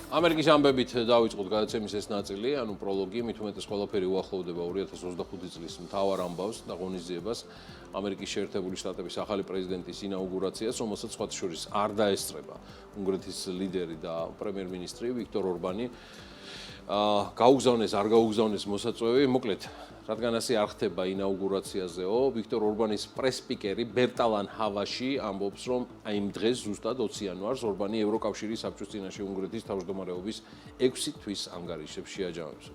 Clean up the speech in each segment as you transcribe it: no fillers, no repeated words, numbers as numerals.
ამერიკის ამბებით დავიწყოთ გადაცემის ეს ნაწილი, ანუ პროლოგი, მით უმეტეს ყველაფერი უახლოვდება 2025 წლის მთავარ ამბავს და ღონისძიებას ამერიკის შეერთებული შტატების ახალი პრეზიდენტის ინაუგურაციას, რომელსაც სხვათა შორის არ დაესწრება უნგრეთის ლიდერი და პრემიერ-მინისტრი ვიქტორ ორბანი. გაუგზავნეს, არ გაუგზავნეს მოსაწვევი, მოკლედ, რადგან ასე არ ხდება ინაუგურაციაზეო, ვიქტორ ორბანის პრეს-სპიკერი ბერტალან ჰავაში ამბობს, რომ აი იმ დღეს ზუსტად 20 იანვარს ორბანი ევროკავშირის საბჭოს წინაშე უნგრეთის თავმჯდომარეობის 6 თვის ანგარიშებს შეაჯამებს.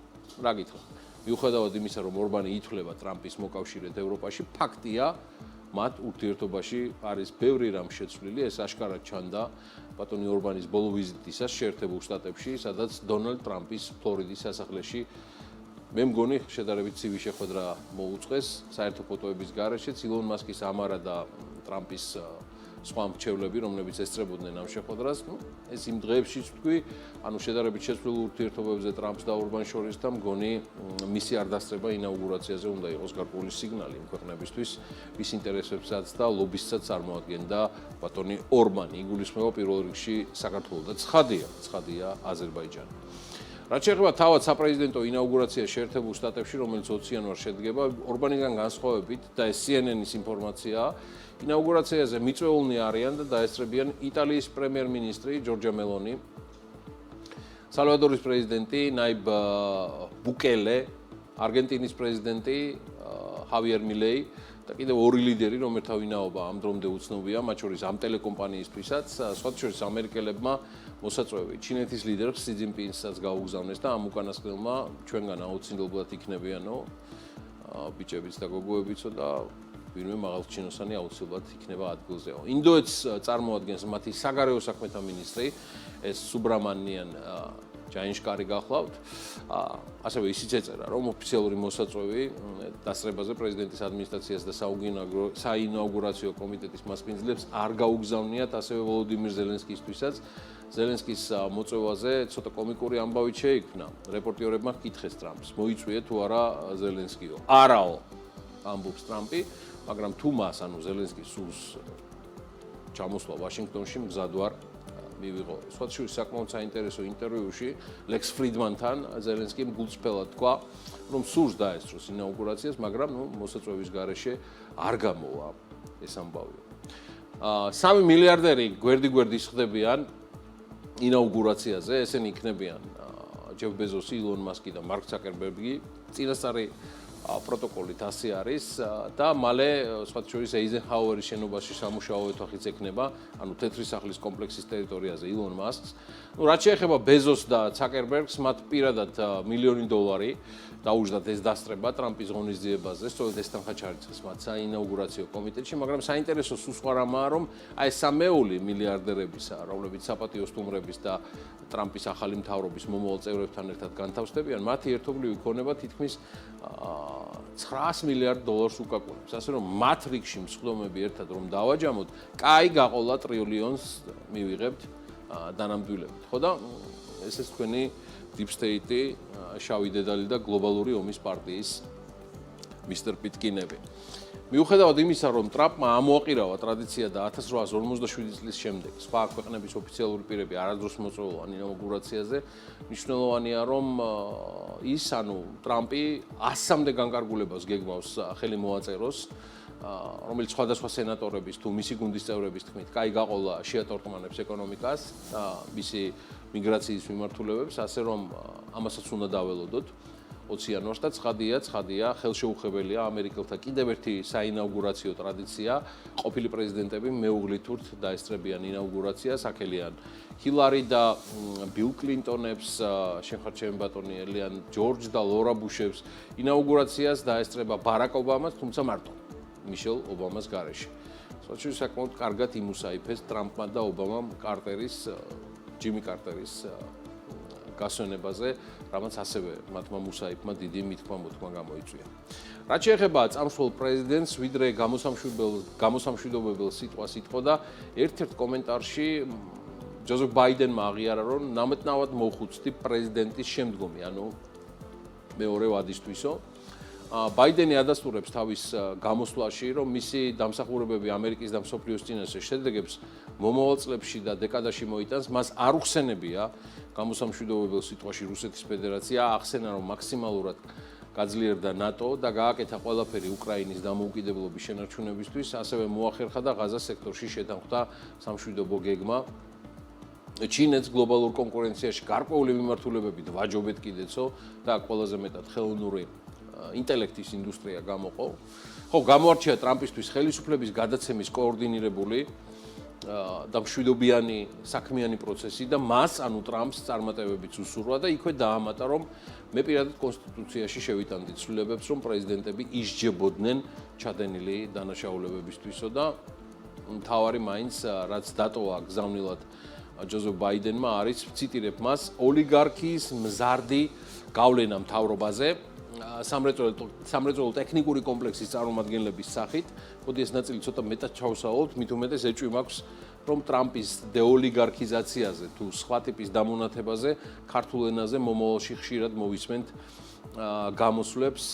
რა გითხრათ? მიუხედავად იმისა, რომ ორბანი ითვლება ტრამპის მოკავშირედ ევროპაში, ფაქტია, მათ ურთიერთობაში არის ბევრი რამ შეცვლილი, ეს აშკარად ჩანდა ბატონი ორბანის ბოლო ვიზიტისას შეერთებულ შტატებში, სადაც დონალდ ტრამპის ფლორიდის სასახლეში მე მგონი შედარებით ცივი შეხვედრა მოუწყეს საერთო ფოტოების გარეშეც ილონ მასკის ამარა და ტრამპის სხვა მრჩევლები, რომლებიც ესწრებოდნენ ამ შეხვედრას, ეს იმ დღეებშიც თქვი, ანუ შედარებით შეცვლილ ურთიერთობებზე ტრამპს და ორბანს შორის და მგონი მისი არ დასწრება ინაუგურაციაზე უნდა იყოს გარკვეული სიგნალი იმ ქვეყნებისთვის, ვის ინტერესებსაც და ლობისტსაც წარმოადგენდა ბატონი ორბანი. იგულისხმება პირველ რიგში საქართველოს და ცხადია აზერბაიჯანი. რაც შეეხება თავად საპრეზიდენტო ინაუგურაციას შეერთებულ შტატებში, რომელიც 20 იანვარს შედგება, ორბანიდან განსხვავებით და ეს CNN-ის ინფორმაციაა, ინაუგურაციაზე მიწვეულნი არიან და დაესწრებიან იტალიის პრემიერ-მინისტრი ჯორჯა მელონი, სალვადორის პრეზიდენტი ნაიბ ბუკელე, არგენტინის პრეზიდენტი ხავიერ მილეი და კიდევ ორი ლიდერი, რომელთა ვინაობა ამ დრომდე უცნობია, მათ შორის ამ ტელეკომპანიისთვისაც, სხვათა შორის ამერიკელებმა მოსაწვევი ჩინეთის ლიდერ ქსი ძინპინსაც გაუგზავნეს და ამ უკანასკნელმა ჩვენგან აუცილებლად იქნებიანო ბიჭებიც და გოგოებიცო და ვინმე მაღალჩინოსანი აუცილებლად იქნება ადგილზეო. ინდოეთს წარმოადგენს მათი საგარეო საქმეთა მინისტრი, ეს სუბრამანიან ჯაინშკარი გახლავთ. ასევე ისიც ეწერა, რომ ოფიციალური მოსაწვევი დასწრებაზე პრეზიდენტის ადმინისტრაციას და საინაუგურაციო კომიტეტის მასპინძლებს არ გაუგზავნიათ, ასევე ვოლოდიმირ ზელენსკისთვისაც. ზელენსკის მოწვევაზე ცოტა კომიკური ამბავით შეიქმნა. რეპორტიორებმა ჰკითხეს ტრამპს, მოიწვია თუ არა ზელენსკიო. არაო, ამბობს ტრამპი, მაგრამ თუ მას, ანუ ზელენსკის სულს ჩამოსვლა ვაშინგტონში მგზად ვარ მივიღო. სხვათა შორის საკმაოდ საინტერესო ინტერვიუში ლექს ფრიდმანთან ზელენსკიმ გულწრფელად თქვა, რომ სურს დაესწროს ინაუგურაციას, მაგრამ მოსაწვევის გარეშე არ გამოვა ეს ამბავი. 3 მილიარდერი გვერდი-გვერდი ხდებიან ინაუგურაციაზე, ესენი იქნებიან ჯეფ ბეზოსი, ილონ მასკი და მარკ ცუკერბერგი. წინასწარი პროტოკოლით ასე არის და მალე სხვათა შორის ეიზენჰაუერის შენობაში სამუშაო ოთახიც ექნება, ანუ თეთრი სახლის კომპლექსის ტერიტორიაზე ილონ მასკს. რაც შეეხება ბეზოს და ცუკერბერგს, მათ პირადად $1 მილიონი დაუჯდათ ეს დასწრება ტრამპის ღონისძიებაზე, სწორედ ეს თანხა ჩარიცხეს მათ საინაუგურაციო კომიტეტში, მაგრამ საინტერესო სულ სხვა რამაა, რომ აი სამეული მილიარდერებისა, რომლებიც საპატიო სტუმრების და ტრამპის ახალი მთავრობის მომავალ წევრებთან ერთად განთავსდებიან, მათი ერთობლივი ქონება თითქმის $900 მილიარდ უკაკუნებს. ასე რომ მათ რიგში მსხდომები ერთად რომ დავაჯამოთ, კაი გაყოლა ტრილიონს მივიღებთ დანამდვილებით. ხო და ესეც თქვენი Deep State-ი, შავი დედალი და გლობალური ომის პარტიის მისტერ პიტკინები. მიუხედავად იმისა, რომ ტრამპმა ამოაყირავა ტრადიცია და 1857 წლის შემდეგ სხვა ქვეყნების ოფიციალური პირები არასდროს მოწვეულან ინაუგურაციაზე, მნიშვნელოვანია, რომ ის, ანუ ტრამპი 100-მდე განკარგულებას გეგმავს ხელი მოაწეროს, რომელიც სხვადასხვა სენატორების თუ მისი გუნდის წევრების თქმით, კაი გაყოლა შეატორტმანებს ეკონომიკას და მისი მიგრაციის მიმართულებებს, ასე რომ ამასაც უნდა დაველოდოთ 20 იანვარს და ცხადია, ხელშეუხებელია ამერიკელთა კიდევ ერთი საინაუგურაციო ტრადიცია, ყოფილი პრეზიდენტები მეუღლითურთ დაესწრებიან ინაუგურაციას, აქელიან ჰილარი და ბილ კლინტონებს, შეხარჩემ ბატონი ელიან ჯორჯ და ლორა ბუშებს, ინაუგურაციას დაესწრება ბარაკ ობამას, თუმცა მარტო მიშელ ობამას გარეშე. სწორედ საკმაოდ კარგად იმუსაიფეს ტრამპმა და ობამამ ჯიმი კარტერის გასვენებაზე, რამაც ასევე მათმა მუსაიფმა დიდი მითქმა-მოთქმა გამოიწვია. რაც შეეხება წამსვლელ პრეზიდენტს, ვიდრე გამოსამშვიდობებელ სიტყვას იტყოდა, ერთ-ერთ კომენტარში ჯოზეფ ბაიდენმა აღიარა, რომ ნამეტნავად მოხუცდი პრეზიდენტის შემდგომი, ანუ მეორე ვადისთვისო. ბაიდენი ადასტურებს თავის გამოსვლაში, რომ მისი დამსახურებები ამერიკის და მსოფლიოს წინაშე შედეგებს მომავალ წლებში და დეკადაში მოიტანს, მას არ უხსენებია გამოსამშვიდობებელ სიტყვაში რუსეთის ფედერაცია, ახსენა, რომ მაქსიმალურად გაძლიერდა ნატო და გააკეთა ყველაფერი უკრაინის დამოუკიდებლობის შენარჩუნებისთვის, ასევე მოახერხა და ღაზას სექტორში შეთანხმდა სამშვიდობო გეგმა. ჩინეთს გლობალურ კონკურენციაში გარკვეული მიმართულებებით ვაჯობეთ კიდეცო და ყველაზე მეტად ხელოვნური ინტელექტის ინდუსტრია გამოყო. ხო, გამოარჩია ტრამპისთვის ხელისუფლების გადაცემის კოორდინირებული და მშვიდობიანი საქმიანი პროცესი და მას, ანუ ტრამპს წარმატებებიც უსურვა და იქვე დაამატა, რომ მე პირადად კონსტიტუციაში შევიტანდი ცვლილებებს, რომ პრეზიდენტები ისჯებოდნენ ჩადენილი დანაშაულებებისთვისო და მთავარი მაინც რაც დატოვა გზავნილად ჯოზეფ ბაიდენმა არის, ვციტირებ მას, ოლიგარქიის მზარდი გავლენა მთავრობაზე სამრეწველო ტექნიკური კომპლექსის წარმომადგენლების სახით. მოდი ეს ნაწილი ცოტა მეტად ჩავსაუბროთ, მით უმეტეს ეჭვი მაქვს, რომ ტრამპის დეოლიგარქიზაციაზე თუ სხვა ტიპის დამონათებაზე ქართულ ენაზე მომავალში ხშირად მოვისმენთ გამოსვლებს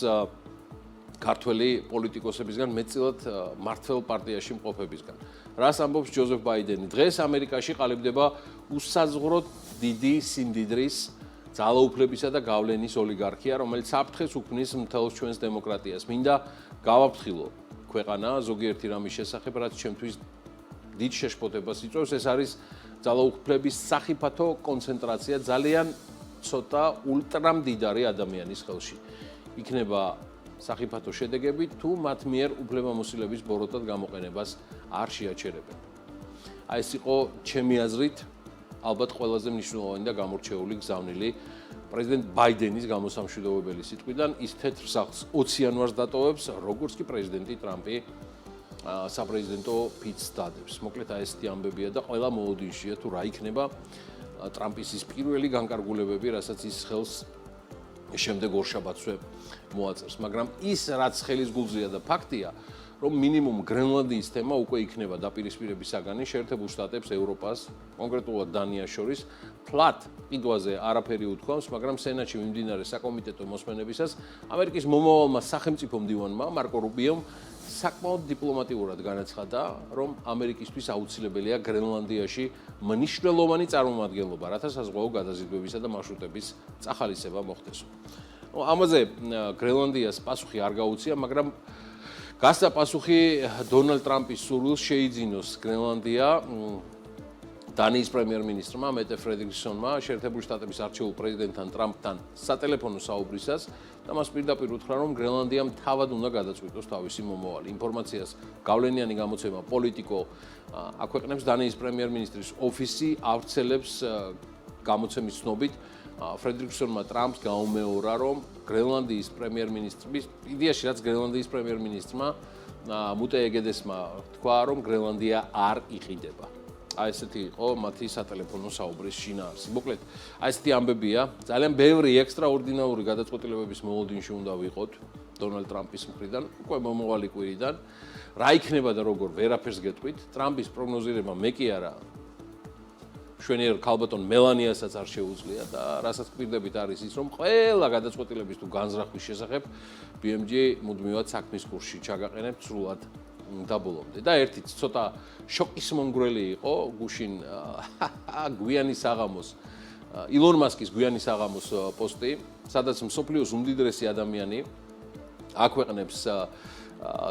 ქართველი პოლიტიკოსებისგან, მეტწილად მართლ პარტიაში მყოფებისგან. რას ამბობს ჯოზეფ ბაიდენი? დღეს ამერიკაში ყალიბდება უსაზღვროდ დიდი სიმდიდრის ძალაუფლებისა და გავლენის ოლიგარქია, რომელიც საფრთხეს უქმნის მთელ ჩვენს დემოკრატიას. მინდა გავაფრთხილო ქვეყანა ზოგიერთი რამის შესახებ, რაც ჩემთვის დიდ შეშფოთებას იწვევს. ეს არის ძალაუფლების სახიფათო კონცენტრაცია ძალიან ცოტა ულტრამდიდარი ადამიანის ხელში. იქნება სახიფათო შედეგები თუ მათ მიერ უფლებამოსილების ბოროტად გამოყენებას არ შეაჩერებენ. აი ეს იყო ჩემი აზრით ალბათ ყველაზე მნიშვნელოვანი და გამორჩეული გზავნილი პრეზიდენტ ბაიდენის გამოსამშვიდობებელი სიტყვიდან. ის თეთრ სახლს 20 იანვარს დატოვებს, როგორც კი პრეზიდენტი ტრამპი საპრეზიდენტო ფიცს დადებს. მოკლედ აი ესეთი ამბებია და ყველა მოლოდინშია თუ რა იქნება ტრამპის ის პირველი განკარგულებები, რასაც ის ხელს შემდეგ ორშაბათსვე მოაწერს. მაგრამ ის რაც ხელის გულზეა და ფაქტია, რომ მინიმუმ გრენლანდიის თემა უკვე იქნება დაპირისპირების საგანი შეერთებულ შტატებს, ევროპას, კონკრეტულად დანიას შორის. თლათ ყიდვაზე არაფერი უთქვამს, მაგრამ სენატში მიმდინარე საკომიტეტო მოსმენებისას ამერიკის მომავალმა სახელმწიფო მდივანმა მარკო რუბიომ საკმაოდ დიპლომატიურად განაცხადა, რომ ამერიკისთვის აუცილებელია გრენლანდიაში მნიშვნელოვანი წარმომადგენლობა, რათა საზღვაო გადაზიდვებისა და მარშრუტების წახალისება მოხდეს. ამაზე გრენლანდიას პასუხი არ გაუწია, მაგრამ გასცა პასუხი დონალდ ტრამპის სურვილს შეიძინოს გრენლანდია დანიის პრემიერ-მინისტრმა მეტე ფრედრიკსონმა შეერთებული შტატების არჩეულ პრეზიდენტთან ტრამპთან სატელეფონო საუბრისას და მას პირდაპირ უთხრა, რომ გრენლანდიამ თავად უნდა გადაწყვიტოს თავისი მომავალი. ინფორმაციას გავლენიანი გამოცემა პოლიტიკო აქვეყნებს დანიის პრემიერ-მინისტრის ოფისი ავრცელებს გამოცემის ცნობით ფრედრიკსონმა ტრამპს გაუმეორა, რომ გრენლანდიის პრემიერ-მინისტრის იდეაში რაც გრენლანდიის პრემიერ-მინისტრმა მუტე ეგედესმა თქვა, რომ გრენლანდია არ იყიდება. აი ესეთი იყო მათი სატელეფონო საუბრის შინაარსი. მოკლედ, აი ესეთი ამბებია, ძალიან ბევრი ექსტრაორდინარული გადაწყვეტილებების მოლოდინში უნდა ვიყოთ დონალდ ტრამპის მხრიდან, უკვე მომავალი კვირიდან. რა იქნება და როგორ ვერაფერს გეტყვით. ტრამპის პროგნოზირება მე კი არა შვენიერ ქალბატონ მელანიასაც არ შეუძლია და რასაც გვირდებით არის ის, რომ ყველა გადაწყვეტილების თუ განზრახვის შესახებ BMG მუდმივად საქმის კურსში ჩაგაყენებთ სრულად დაბოლომდე. და ერთით ცოტა შოკის მომგვრელი იყო გუშინ გვიანი საღამოს ილონ მასკის გვიანი საღამოს პოსტი, სადაც მსოფლიოს უმდიდრესი ადამიანი აქვეყნებს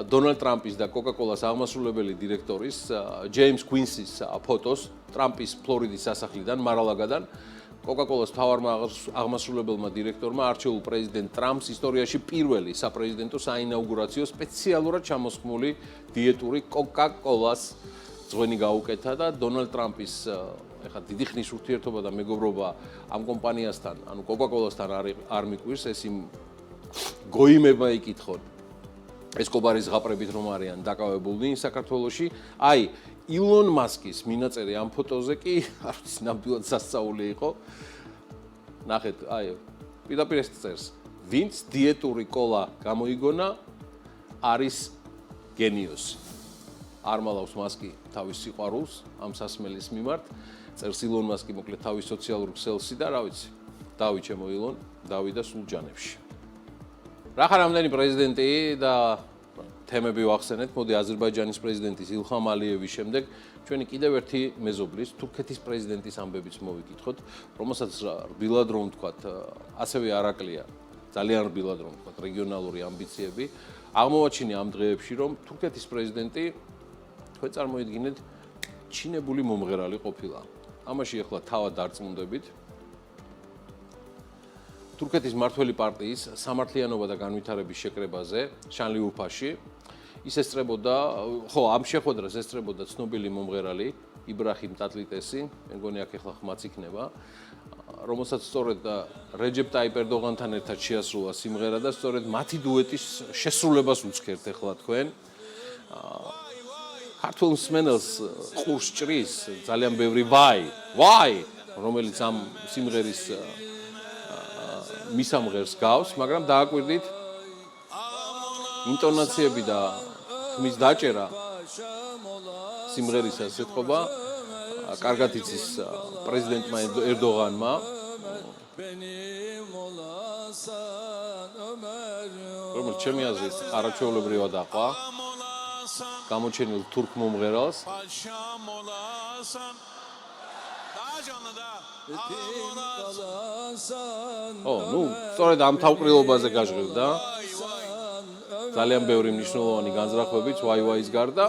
დონალდ ტრამპის და კოკა-კოლას აღმასრულებელი დირექტორის ჯეიმს κουინსის ფოტოს ტრამპის ფლორიდის სასახლიდან მარალაგადან. კოკა-კოლას მთავარმა აღმასრულებელმა დირექტორმა არჩეულ პრეზიდენტ ტრამპს ისტორიაში პირველი საპრეზიდენტო საინაუგურაციო სპეციალურად ჩამოსხმული დიეტური კოკა-კოლას ძღვენი გაუკეთა და დონალდ ტრამპის ეხლა დიდი ხნის ურთიერთობა და მეგობრობა ამ კომპანიასთან, ანუ კოკა-კოლასთან არ მიკვირს, ეს იმ გოიმებმა იკითხონ ესკობარის ღაპრებით რომ არიან დაკავებულნი საქართველოში. აი, ილონ მასკის მინაწერი ამ ფოტოზე კი არ ვიცი, ნამდვილად სასწაული იყო. ნახეთ, აი, პირდაპირ ეს წერს. ვინც დიეტური კოლა გამოიგონა, არის გენიოსი. არ მალავს მასკი თავის სიყვარულს ამ სასმელის მიმართ. წერს ილონ მასკი მოკლედ თავის სოციალურ ქსელში და რა ვიცი, დავი ჩემო ილონ, დავიდა სულ ჯანებში. რახან ამდენი პრეზიდენტი და თემები ვახსენეთ, მოდი აზერბაიჯანის პრეზიდენტის ილხამ ალიევის შემდეგ ჩვენი კიდევ ერთი მეზობლის, თურქეთის პრეზიდენტის ამბებიც მოვიკითხოთ, რომელსაც რბილად რომ ვთქვათ, ასევე არ აკლია, ძალიან რბილად რომ ვთქვათ, რეგიონალური ამბიციები, აღმოვაჩინე ამ დღეებში, რომ თურქეთის პრეზიდენტი თქვენ წარმოიდგინეთ, ჩინებული მომღერალი ყოფილა. ამაში ახლა თავად დარწმუნდებით. თურქეთის მმართველი პარტიის სამართლიანობა და განვითარების შეკრებაზე შანლიურფაში ის ესწრებოდა, ხო, ამ შეხვედრას ესწრებოდა ცნობილი მომღერალი იბრაჰიმ ტატლიტესი, მე მგონი აქ ახლა ხმაც იქნება, რომელსაც სწორედ რეჯეპ ტაიპ ერდოღანთან ერთად შეასრულა სიმღერა და სწორედ მათი დუეტის შესრულებას უცქერთ ახლა თქვენ. ქართულ მსმენელს ყურს ჭრის ძალიან ბევრი ვაი, რომელიც ამ სიმღერის მისამღერს გავს, მაგრამ დააკვირდით ინტონაციები და ხმის დაჭერა სიმღერისას ეთყობა კარგად იცის პრეზიდენტმა ერდოღანმა, რომელიც ჩემი აზრით არაჩვეულებრივად აყვა გამოჩენილ თურქ მომღერალს. სწორედ ამ თავყრილობაზე გაჟღერდა ძალიან ბევრი მნიშვნელოვანი განზრახვებიც ვაის გარდა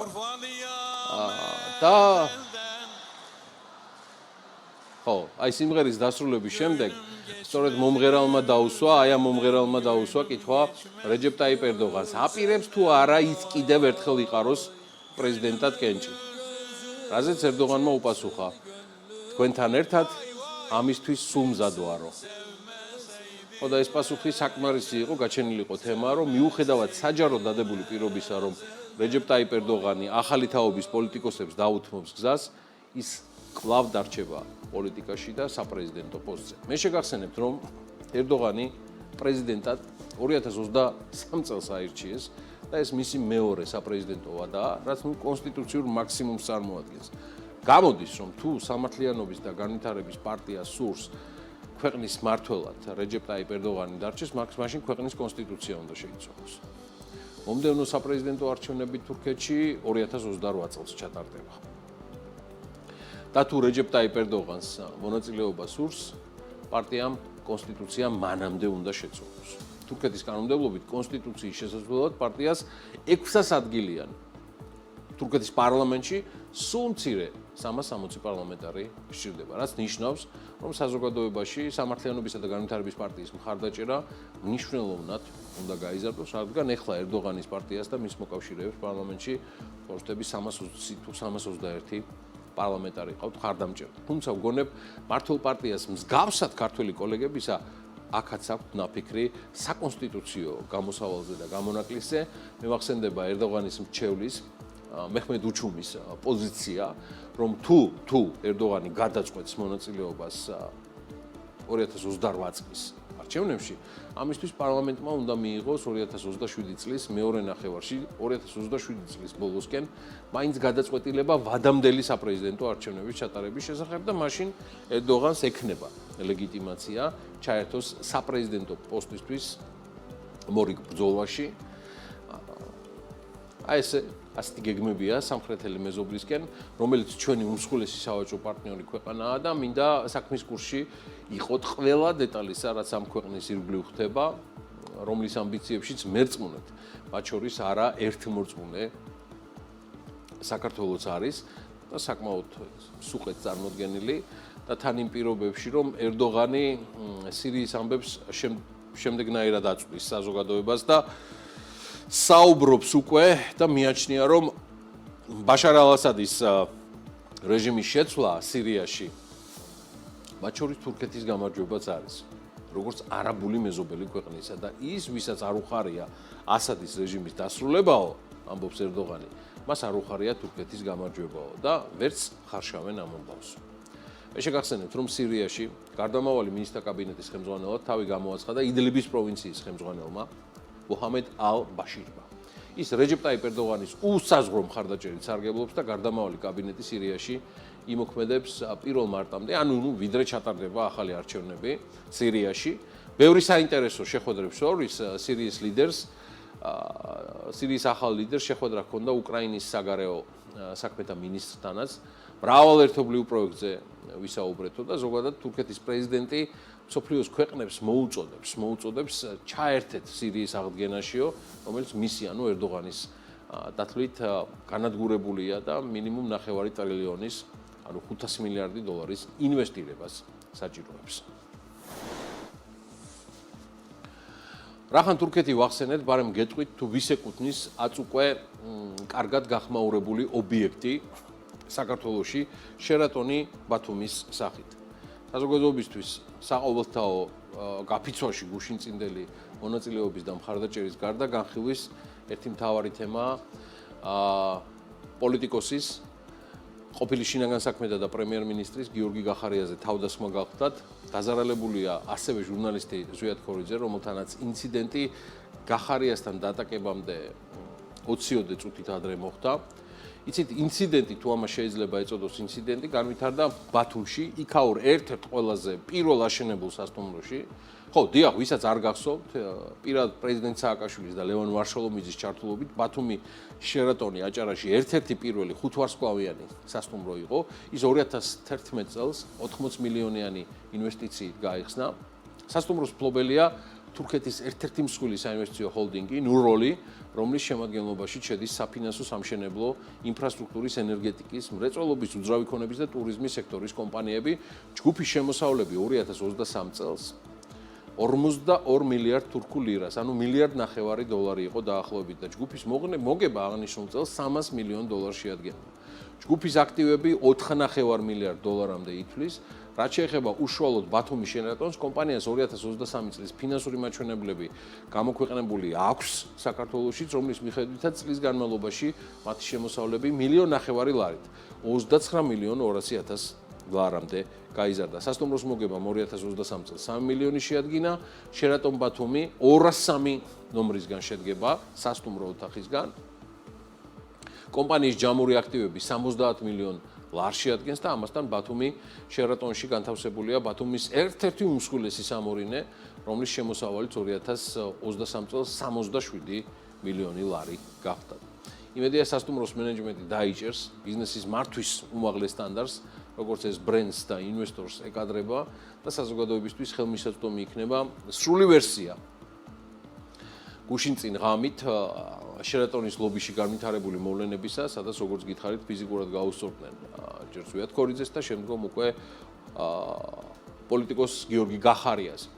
და აი სიმღერის დასრულების შემდეგ სწორედ მომღერალმა დაუსვა, ამ მომღერალმა დაუსვა კითხვა რეჯეპ ტაიპ ერდოღანს. აპირებს თუ არა ის კიდევ ერთხელ იყაროს პრეზიდენტად კენჭი. რაზეც ერდოღანმა უპასუხა, თქვენთან ერთად ამისთვის სულ მზად ვარო. და ეს პასუხი საკმარისი იყო, გაჩენილი იყო თემა, რომ მიუხედავად საჯაროდ დადებული პირობისა, რომ რეჯეპ ტაიპ ერდოღანი ახალი თაობის პოლიტიკოსებს დაუთმობს გზას, ის კვლავ დარჩება პოლიტიკაში და საპრეზიდენტო პოსტზე. მე შეგახსენებთ, რომ ერდოღანი პრეზიდენტად 2023 წელს აირჩიეს და ეს მისი მეორე საპრეზიდენტო ვადაა, რაც კონსტიტუციურ მაქსიმუმს წარმოადგენს. გამოდის, რომ თუ სამართლიანობის და განვითარების პარტია სურს ქვეყნის მმართველად რეჯეპ ტაიპ ერდოღანი დარჩეს, მაშინ ქვეყნის კონსტიტუცია უნდა შეიცვალოს. მომდევნო საპრეზიდენტო არჩევნები თურქეთში 2028 წელს ჩატარდება. და თუ რეჯეპ ტაიპ ერდოღანს მონაწილეობა სურს, პარტიამ კონსტიტუცია მანამდე უნდა შეცვალოს. თურქეთის კანონმდებლობით კონსტიტუციის შესაძლებლად პარტიას 600 ადგილიან თურქეთის პარლამენტში სულ მცირე 360 პარლამენტარი სჭირდება, რაც ნიშნავს, რომ საზოგადოებაში სამართლიანობისა და განვითარების პარტიის მხარდაჭერა მნიშვნელოვნად უნდა გაიზარდოს, რადგან ეხლა ერდოღანის პარტიას და მის მოკავშირეებს პარლამენტში პოსტები 320 თუ 321 პარლამენტარი ყავთ მხარდამჭერად. თუმცა ვგონებ, მართულ პარტიას მსგავსად ქართველი კოლეგებისა აქაც აქვთ ნაფიქრი საკონსტიტუციო გამოსავალზე და გამონაკლისზე. მე ვახსენდება ერდოღანის მრჩევლის მეჰმედ უჩუმის პოზიცია, რომ თუ ერდოღანი გადაწყვეტს მონაწილეობას 2028 წლის არჩევნებში, ამისთვის პარლამენტმა უნდა მიიღოს 2027 წლის მეორე ნახევარში, 2027 წლის ბოლოსკენ მაინც გადაწყვეტილება ვადამდელი საპრეზიდენტო არჩევნების ჩატარების შესახებ და მაშინ ერდოღანს ექნება ლეგიტიმაცია ჩაერთოს საპრეზიდენტო პოსტისთვის მორიგ ბრძოლაში. აი ეს ასეთი გეგმებია სამხრეთელი მეზობლისკენ, რომელიც ჩვენი უმსხვილესი სავაჭრო პარტნიორი ქვეყანაა და მინდა საქმის კურსში იყოთ ყველა დეტალისა, რაც ამ ქვეყნის ირგვლივ ხდება, რომლის ამბიციებშიც მერწმუნეთ, მათ შორის არა ერთმორწმუნე საქართველოც არის და საკმაოდ სუყეთ წარმოდგენილი და თან იმ პირობებში, რომ ერდოღანი სირიის ამბებს შემდეგნაირად აწვდის საზოგადოებას და საუბრობს უკვე და მიაჩნია, რომ ბაშარ ალ-ასადის რეჟიმის შეცვლა სირიაში მათ შორის თურქეთის გამარჯვებაც არის, როგორც არაბული მეზობელი ქვეყნისა და ის, ვისაც არ უხარია ასადის რეჟიმის დასრულებაო, ამბობს ერდოღანი, მას არ უხარია თურქეთის გამარჯვებაო და ვერც ხარშავენ ამ ამბავს. მე შეგახსენებთ, რომ სირიაში გარდამავალი მინისტრთა კაბინეტის ხელმძღვანელად თავი გამოაცხადა იდლიბის პროვინციის ხელმძღვანელმა მუჰამედ ალ-ბაშირმა. ის რეჯეპ ტაიპ ერდოღანის უსაზღვრო მხარდაჭერით სარგებლობს და გარდამავალი კაბინეტი სირიაში იმოქმედებს 1 მარტამდე, ანუ ვიდრე ჩატარდება ახალი არჩევნები სირიაში. ბევრი საინტერესო შეხვედრებს შორის სირიის ლიდერს სირიის ახალ ლიდერს შეხვედრა ჰქონდა უკრაინის საგარეო საქმეთა მინისტრთანაც. მრავალ ერთობლივ პროექტზე ვისაუბრეთო და ზოგადად თურქეთის პრეზიდენტი მსოფლიოს ქვეყნებს მოუწოდებს ჩაერთეთ სირიის აღდგენაშიო, რომელიც მისი, ანუ ერდოღანის დათვლით განადგურებულია და მინიმუმ 9 ტრილიონის, ანუ 500 მილიარდი დოლარის ინვესტირებას საჭიროებს. რახან თურქეთი ვახსენეთ, ბარემ გეტყვით თუ ვის ეკუთვნის აწ უკვე კარგად გახმაურებული ობიექტი საქართველოში შერატონი ბათუმის სახით. საზოგადოებისთვის საყოველთაო გაფიცვაში გუშინწინდელი მონაწილეობის და მხარდაჭერის გარდა განხილვის ერთი მთავარი თემაა პოლიტიკოსის ყოფილი შინაგან საქმეთა და პრემიერ-მინისტრის გიორგი გახარიაზე თავდასხმა გახლდათ. დაზარალებულია ასევე ჟურნალისტი ზვიად ხორიძე, რომელთანაც ინციდენტი გახარიასთან დატაკებამდე 20-ოდე წუთით ადრე მოხდა. იცით, ინციდენტი თუ ამას შეიძლება ეწოდოს ინციდენტი, განვითარდა ბათუმში, იქაურ ერთ-ერთ ყველაზე პირველ აშენებულ სასტუმროში. ხო, დიახ, ვისაც არ გახსოვთ, პირად პრეზიდენტ სააკაშვილის და ლევან ვარშალომიძის ჩართულობით ბათუმი შერატონი აჭარაში ერთ-ერთი პირველი 5 ვარსკვლავიანი სასტუმრო იყო. ის 2011 წელს 80 მილიონიანი ინვესტიციით გაიხსნა. სასტუმროს მფლობელია თურქეთის ერთ-ერთი მსხვილი საინვესტიციო ჰოლდინგი ნუროლი, რომლის შემადგენლობაში შედის საფინანსო სამშენებლო, ინფრასტრუქტურის, ენერგეტიკის, მრეწველობის, უძრავი ქონების და ტურიზმის სექტორის კომპანიები. ჯგუფის შემოსავლები 2023 წელს 42 მილიარდ თურქულ ლირას, ანუ 1,5 მილიარდი დოლარი იყო დაახლოებით და ჯგუფის მოგება აღნიშნულ წელს 300 მილიონ დოლარს შეადგენდა. ჯგუფის აქტივები 4,5 მილიარდ დოლარამდე ითვლის. რაც შეეხება უშუალოდ ბათუმის შენატონს, კომპანიას 2023 წლის ფინანსური მაჩვენებლები გამოქვეყნებული აქვს საქართველოშიც, რომლის მიხედვითაც წლის განმავლობაში მათი შემოსავლები 1,5 მილიარდი ლარით 29 მილიონ 200,000 ლარამდე გაიზარდა. სასტუმროს მოგებამ 2023 წელს 3 მილიონი შეადგინა, შერატონ ბათუმი 203 ნომრისგან შედგება, სასტუმრო ოთახისგან. კომპანიის ჯამური აქტივები 70 მილიონ ლარს შეადგენს და ამასთან ბათუმი შერატონში განთავსებულია ბათუმის ერთ-ერთი უმსხვილესი სამორინე, რომლის შემოსავალიც 2023 წელს 67 მილიონი ლარი გახდა. იმედია სასტუმროს მენეჯმენტი დაიჭერს ბიზნესის მართვის უმაღლეს სტანდარტს, როგორც ეს ბრენდს და ინვესტორს ეკადრება და საზოგადოებისთვის ხელმისაწვდომი იქნება სრული ვერსია. გუშინ წინ ღამით შერატონის ლობიში განვითარებული მოვლენებისა, სადაც როგორც გითხარით, ფიზიკურად გაუსწორდნენ ჯერ ზვიად ხორიძეს და შემდგომ უკვე პოლიტიკოს გიორგი გახარიაზე.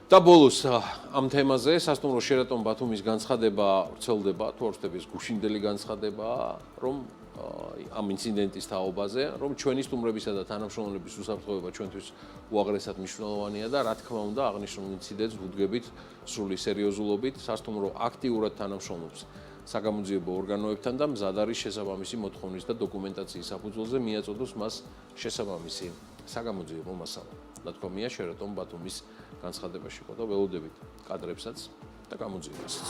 და ბოლოს ამ თემაზე სასტუმრო შერატონ ბათუმის განცხადება ვრცელდება, თუ არ ვცდები, გუშინდელი განცხადება, რომ ამ ინციდენტის თაობაზე, რომ ჩვენი სტუმრებისა და თანამშრომლების უსაფრთხოება ჩვენთვის უაღრესად მნიშვნელოვანია და რა თქმა უნდა აღნიშნულ ინციდენტს ვუდგებით სრული სერიოზულობით, სასტუმრო აქტიურად თანამშრომლობს საგამოძიებო ორგანოებთან და მზად არის შესაბამისი მოთხოვნის და დოკუმენტაციის საფუძველზე მიაწოდოს მას შესაბამისი საგამოძიებო მასალა. ნათქვამია შერატონ ბათუმის განცხადებაში იყო და ველოდებით კადრებსაც და გამოძიებასაც.